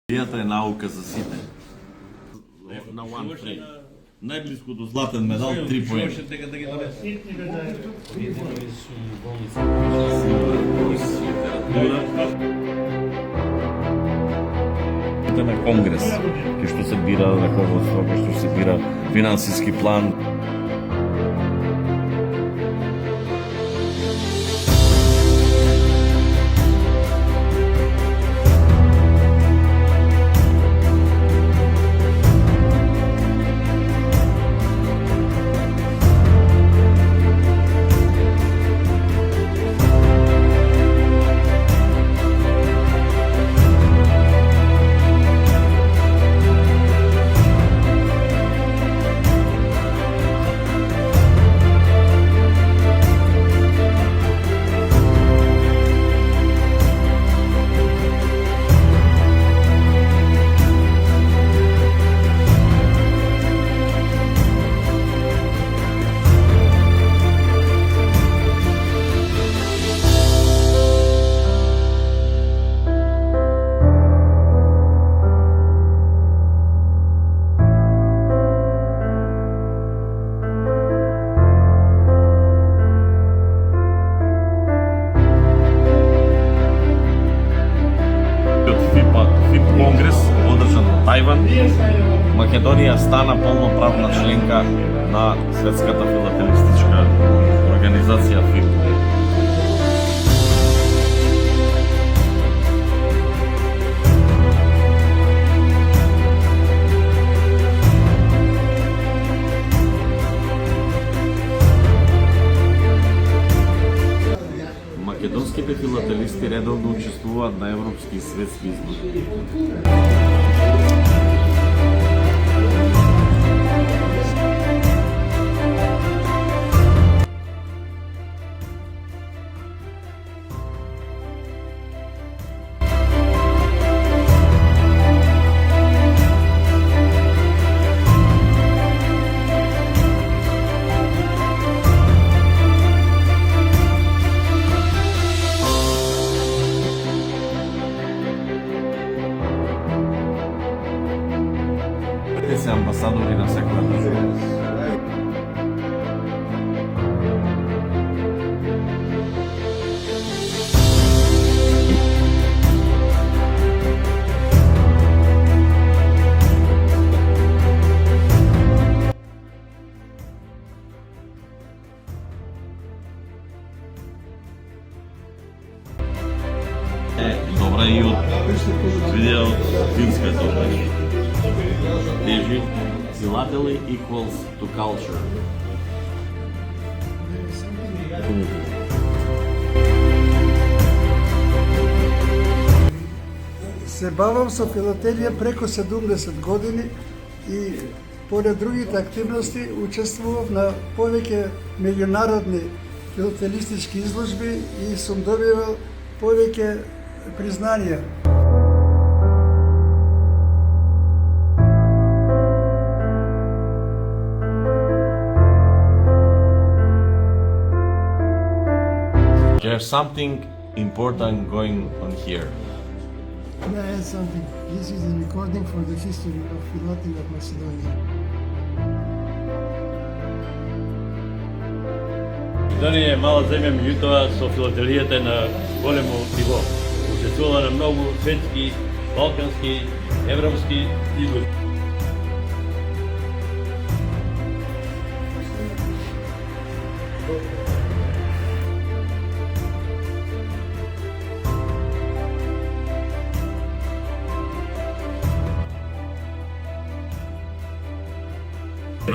Филателијата е наука за сите. На one free. Најблиско до златен медал 3 поени. На конгрес, кај што се бира раководство, кај што се бира финансиски план. Конгрес одржан во Тајван, Македонија стана полноправна членка на Светската филателистичка организација ФИП. Македонските филателисти редовно учествуваат на европски и светски изложби. Се амбасадори на секоја држава. Добра и од видео од филмската обрача. Тежи, philately equals to culture. Се бавам со филателија преко 70 години и поред другите активности учествував на повеќе меѓународни филателистички изложби и сум добивал повеќе признанија. There's something important going on here. Can I add something? This is a recording for the history of Philately of Macedonia. Македонија е мала земја, меѓутоа со филателијата на големо ниво. Учествува на многу светски, балкански, европски изложби.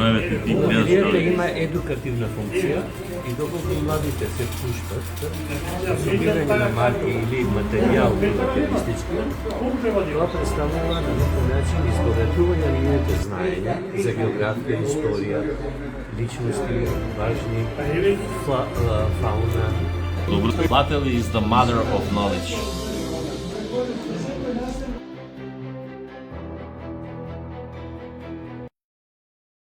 Филателијата има едукативна функција и доколку младите се пуштат за собирање на марки или материјал филателистички, тоа представува на некој начин избогатување на нивните знаења за географија, историја, личности, важни, фауна. Philately is the mother of knowledge.